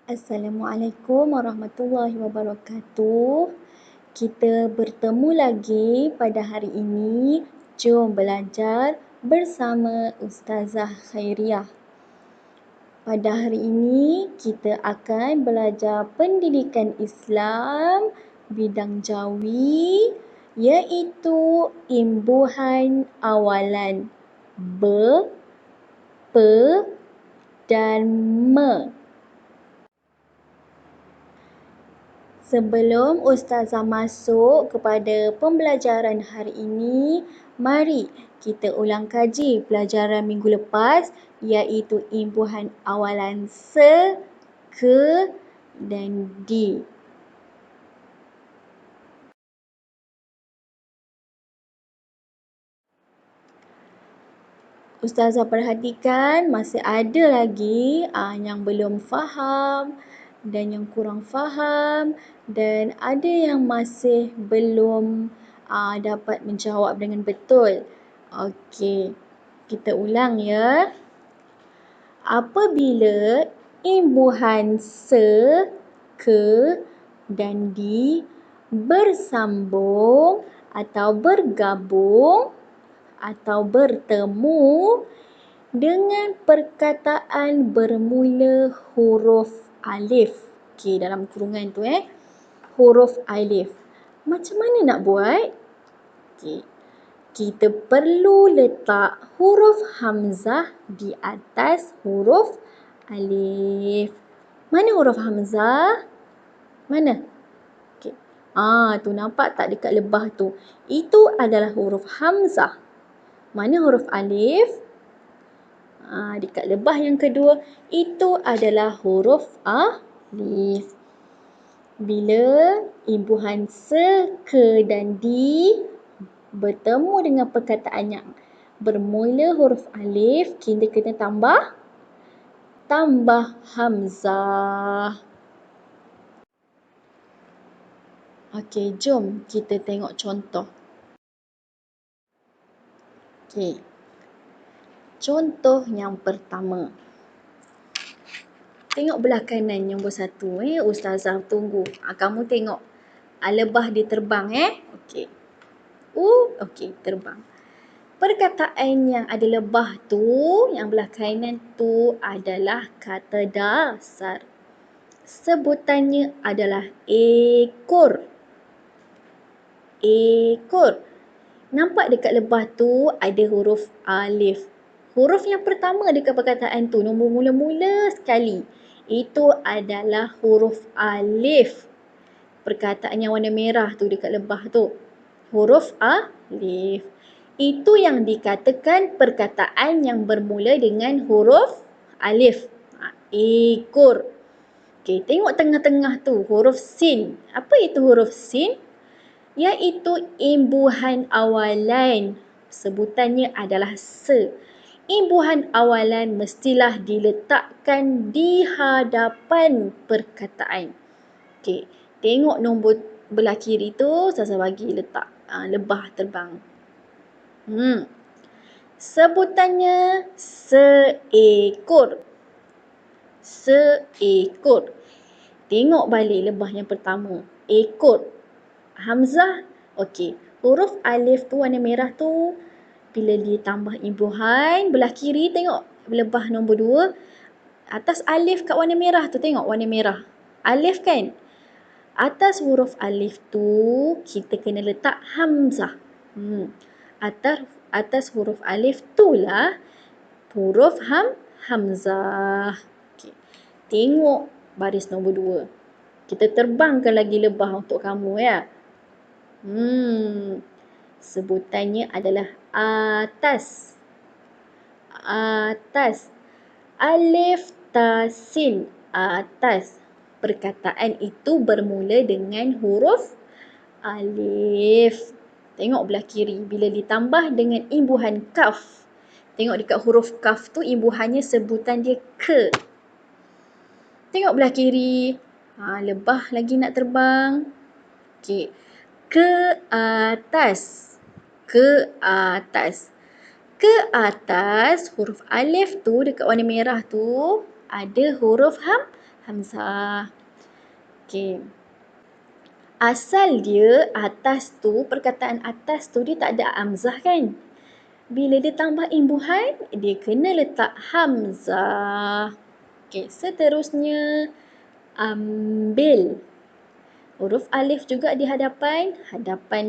Assalamualaikum warahmatullahi wabarakatuh. Kita bertemu lagi pada hari ini. Jom belajar bersama Ustazah Khairiah. Pada hari ini kita akan belajar pendidikan Islam bidang jawi, iaitu imbuhan awalan be, pe dan me. Sebelum Ustazah masuk kepada pembelajaran hari ini, mari kita ulang kaji pelajaran minggu lepas, iaitu imbuhan awalan se, ke dan di. Ustazah perhatikan masih ada lagi yang belum faham dan yang kurang faham, dan ada yang masih belum dapat menjawab dengan betul. Okey, kita ulang ya. Apabila imbuhan se, ke dan di bersambung atau bergabung atau bertemu dengan perkataan bermula huruf alif. Okey, dalam kurungan tu huruf alif. Macam mana nak buat? Okey, kita perlu letak huruf hamzah di atas huruf alif. Mana huruf hamzah? Mana? Okey. Tu nampak tak dekat lebah tu? Itu adalah huruf hamzah. Mana huruf alif? Dekat lebah yang kedua, itu adalah huruf alif. Bila imbuhan se, ke dan di bertemu dengan perkataan yang bermula huruf alif, kita kena tambah hamzah. Okey, jom kita tengok contoh. Okey. Contoh yang pertama. Tengok belah kanan nombor 1. Ustazah tunggu. Kamu tengok. Lebah dia terbang. Okey. Okey, terbang. Perkataan yang ada lebah tu, yang belah kanan tu adalah kata dasar. Sebutannya adalah ekor. Ekor. Nampak dekat lebah tu ada huruf alif. Huruf yang pertama dekat perkataan tu, nombor mula-mula sekali, itu adalah huruf alif. Perkataan yang warna merah tu dekat lebah tu, huruf alif. Itu yang dikatakan perkataan yang bermula dengan huruf alif. Ekor. Okey, tengok tengah-tengah tu, huruf sin. Apa itu huruf sin? Iaitu imbuhan awalan. Sebutannya adalah se. Imbuhan awalan mestilah diletakkan di hadapan perkataan. Okey, tengok nombor belah kiri tu, saya bagi letak lebah terbang. Sebutannya seekor. Seekor. Tengok balik lebah yang pertama. Ekor. Hamzah. Okey, huruf alif tu warna merah tu, bila ditambah imbuhan, belah kiri tengok lebah nombor 2. Atas alif kat warna merah tu, tengok warna merah. Alif kan? Atas huruf alif tu, kita kena letak hamzah. Atas huruf alif tu lah huruf hamzah. Okay. Tengok baris nombor 2. Kita terbangkan lagi lebah untuk kamu ya. Sebutannya adalah atas. Atas. Alif tasin. Atas. Perkataan itu bermula dengan huruf alif. Tengok belah kiri. Bila ditambah dengan imbuhan kaf. Tengok dekat huruf kaf tu, imbuhannya sebutan dia ke. Tengok belah kiri. Lebah lagi nak terbang. Okey. Ke atas. Ke atas. Ke atas, huruf alif tu dekat warna merah tu ada huruf hamzah. Okey. Asal dia atas tu, perkataan atas tu dia tak ada hamzah kan? Bila dia tambah imbuhan, dia kena letak hamzah. Okey, seterusnya ambil. Huruf alif juga di hadapan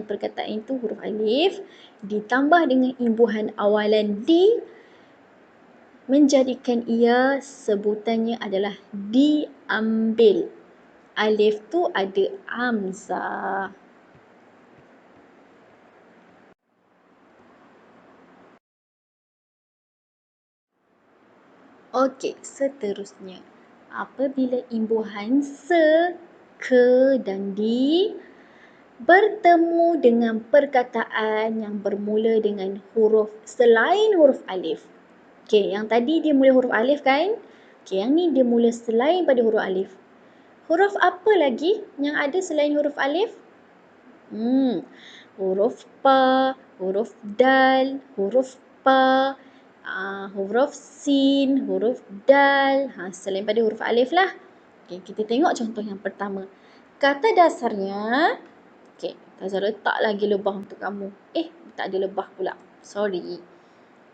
perkataan itu huruf alif ditambah dengan imbuhan awalan di menjadikan ia sebutannya adalah diambil. Alif tu ada hamzah. Okey, seterusnya. Apabila imbuhan se, ke dan di bertemu dengan perkataan yang bermula dengan huruf selain huruf alif. Okey, yang tadi dia mula huruf alif kan? Okey, yang ni dia mula selain pada huruf alif. Huruf apa lagi yang ada selain huruf alif? Huruf pa, huruf dal, huruf pa, huruf sin, huruf dal. Selain pada huruf alif lah. Okay, kita tengok contoh yang pertama. Kata dasarnya, okay, Tazah letak lagi lebah untuk kamu. Tak ada lebah pula. Sorry.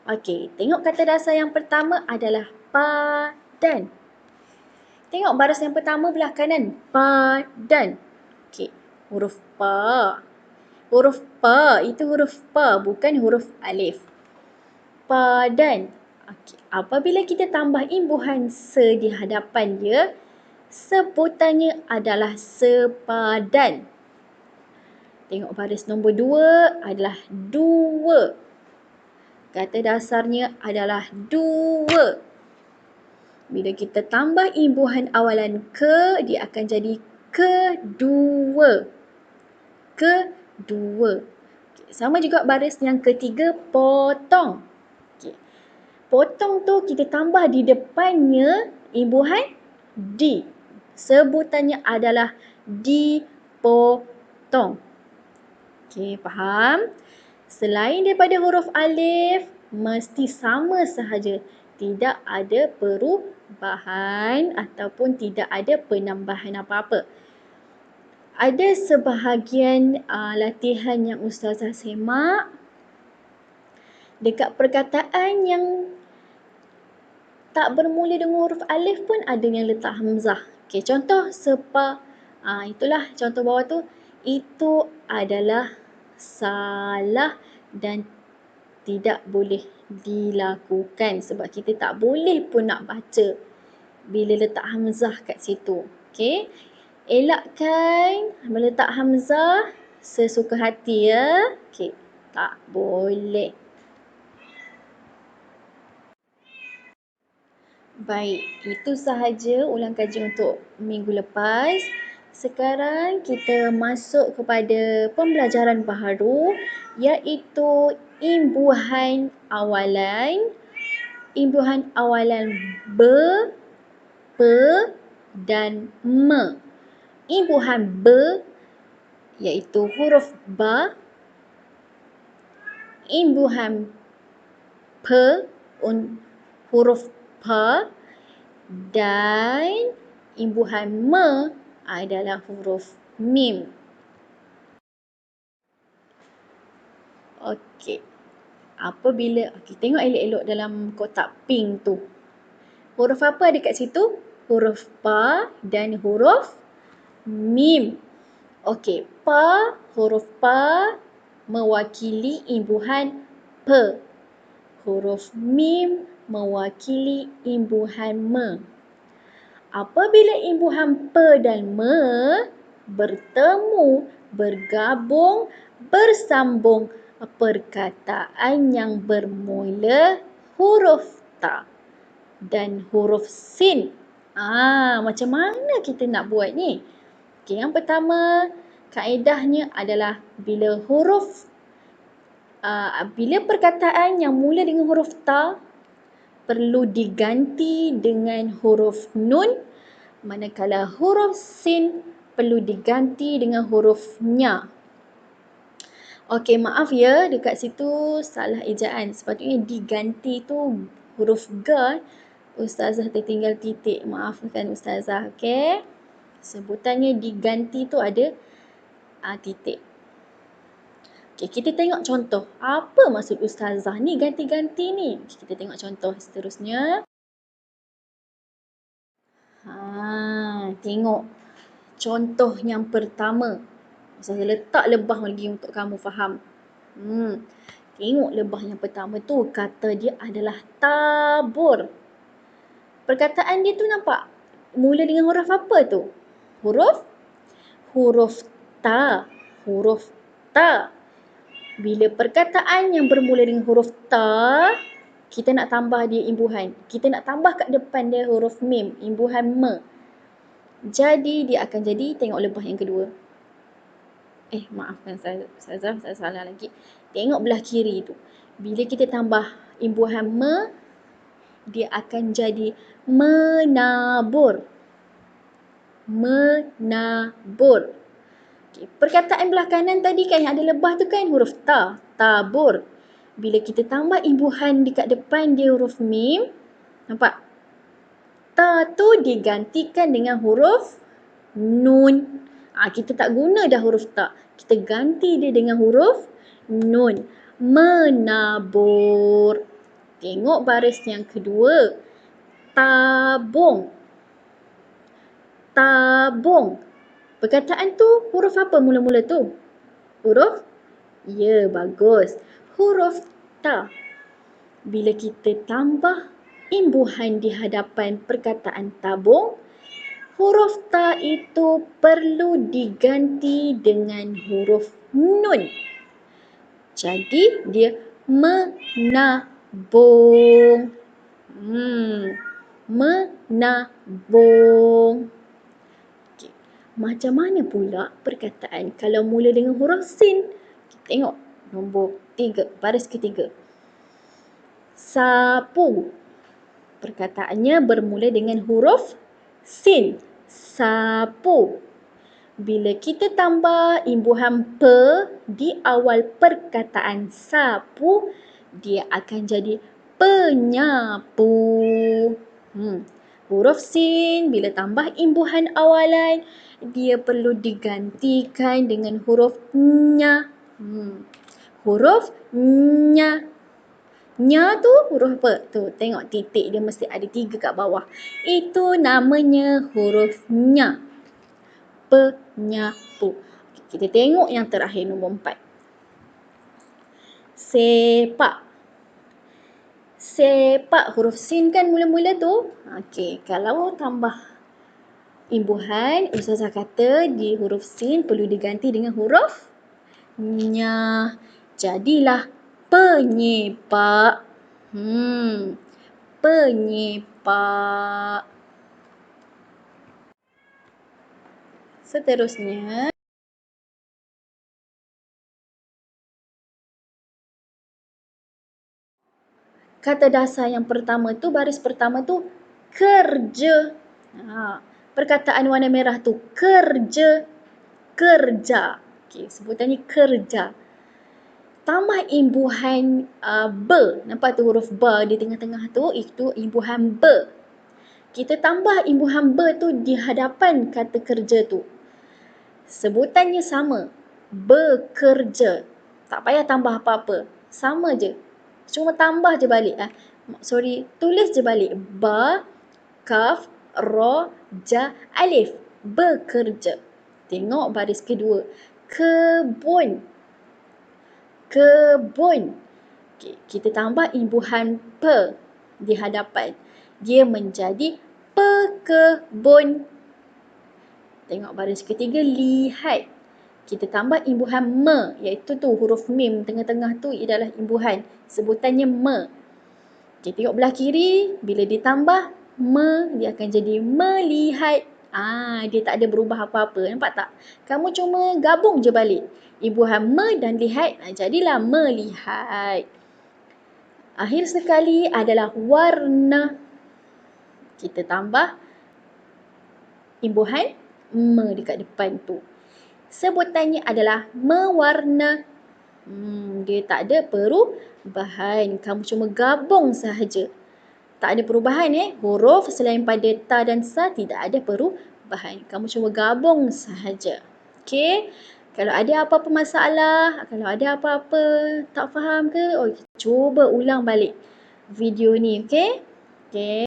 Okay, tengok kata dasar yang pertama adalah padan. Tengok baris yang pertama belah kanan. Padan. Okay, huruf pa. Huruf pa, itu huruf pa, bukan huruf alif. Padan. Okay. Apabila kita tambah imbuhan se di hadapan dia, sebutannya adalah sepadan. Tengok baris nombor 2 adalah dua. Kata dasarnya adalah dua. Bila kita tambah imbuhan awalan ke, dia akan jadi kedua. Kedua. Okay. Sama juga baris yang ketiga, potong. Okay. Potong tu kita tambah di depannya imbuhan di. Sebutannya adalah dipotong. Okey, faham? Selain daripada huruf alif, mesti sama sahaja. Tidak ada perubahan ataupun tidak ada penambahan apa-apa. Ada sebahagian latihan yang Ustazah semak dekat perkataan yang tak bermula dengan huruf alif pun ada yang letak hamzah. Okey, contoh sepa, itulah contoh bawah tu. Itu adalah salah dan tidak boleh dilakukan sebab kita tak boleh pun nak baca bila letak hamzah kat situ. Okey. Elakkan meletak hamzah sesuka hati ya. Okey, tak boleh. Baik, itu sahaja ulang kaji untuk minggu lepas. Sekarang kita masuk kepada pembelajaran baharu iaitu imbuhan awalan. Imbuhan awalan be, pe dan me. Imbuhan be iaitu huruf ba. Imbuhan pe huruf pa dan imbuhan me adalah huruf mim. Okey. Tengok elok-elok dalam kotak pink tu. Huruf apa ada kat situ? Huruf pa dan huruf mim. Okey, huruf pa mewakili imbuhan pe. Huruf mim mewakili imbuhan me. Apabila imbuhan pe dan me bertemu, bergabung, bersambung perkataan yang bermula huruf ta dan huruf sin. Macam mana kita nak buat ni? Okey, yang pertama, kaedahnya adalah bila perkataan yang mula dengan huruf ta perlu diganti dengan huruf nun, manakala huruf sin perlu diganti dengan huruf nya. Okey, maaf ya, dekat situ salah ejaan. Sepatutnya diganti tu huruf ga, Ustazah tertinggal titik. Maafkan Ustazah, okey? Sebutannya diganti tu ada titik. Okey, kita tengok contoh. Apa maksud Ustazah ni ganti-ganti ni? Kita tengok contoh seterusnya. Tengok contoh yang pertama. Ustazah letak lebah lagi untuk kamu faham. Tengok lebah yang pertama tu, kata dia adalah tabur. Perkataan dia tu nampak mula dengan huruf apa tu? Huruf ta. Huruf ta. Bila perkataan yang bermula dengan huruf ta, kita nak tambah dia imbuhan. Kita nak tambah kat depan dia huruf mim, imbuhan me. Jadi dia akan jadi, tengok lebah yang kedua. Maafkan saya salah lagi. Tengok belah kiri tu. Bila kita tambah imbuhan me, dia akan jadi menabur. Menabur. Okay. Perkataan belah kanan tadi kan yang ada lebah tu kan huruf ta. Tabur. Bila kita tambah imbuhan dekat depan dia huruf mim, nampak? Ta tu digantikan dengan huruf nun. Kita tak guna dah huruf ta. Kita ganti dia dengan huruf nun. Menabur. Tengok baris yang kedua. Tabung. Tabung. Perkataan tu huruf apa mula-mula tu? Ya, bagus. Huruf ta. Bila kita tambah imbuhan di hadapan perkataan tabung, huruf ta itu perlu diganti dengan huruf nun. Jadi dia menabung. Menabung. Okay. Macam mana pula perkataan kalau mula dengan huruf sin? Tengok nombor 3, baris ketiga. Sapu. Perkataannya bermula dengan huruf sin. Sapu. Bila kita tambah imbuhan pe di awal perkataan sapu, dia akan jadi penyapu. Huruf sin bila tambah imbuhan awalan, dia perlu digantikan dengan huruf nya. Huruf nya. Nya tu huruf apa? Tu, tengok titik dia mesti ada 3 kat bawah. Itu namanya huruf nya. Penyapu. Kita tengok yang terakhir nombor 4. Sepak. Sepak huruf sin kan mula-mula tu. Okey, kalau tambah imbuhan, Ustazah kata di huruf sin perlu diganti dengan huruf nya. Jadilah penyepak. Penyepak. Seterusnya, kata dasar yang pertama tu, baris pertama tu kerja. Perkataan warna merah tu kerja. Kerja. Okey, sebutannya kerja. Tambah imbuhan be. Nampak tu huruf ba di tengah-tengah tu, itu imbuhan be. Kita tambah imbuhan be tu di hadapan kata kerja tu. Sebutannya sama. Bekerja. Tak payah tambah apa-apa. Sama je. Cuma tambah je balik. Tulis je balik. Ba, kaf, ra, ja, alif. Bekerja. Tengok baris kedua. Kebun. Kebun. Okay, kita tambah imbuhan pe di hadapan. Dia menjadi pekebun. Tengok baris ketiga, lihat. Kita tambah imbuhan me, iaitu tu huruf mim tengah-tengah tu adalah imbuhan. Sebutannya me. Okay, tengok belah kiri, bila ditambah me, dia akan jadi melihat. Dia tak ada berubah apa-apa. Nampak tak? Kamu cuma gabung je balik. Imbuhan me dan lihat, jadilah melihat. Akhir sekali adalah warna. Kita tambah imbuhan me dekat depan tu. Sebutannya adalah mewarna. Dia tak ada perubahan. Kamu cuma gabung sahaja. tak ada perubahan huruf selain pada ta dan sa tidak ada perubahan. Kamu cuba gabung sahaja. Okey. Kalau ada apa-apa masalah, kalau ada apa-apa tak faham ke, cuba ulang balik video ni, okey? Okey.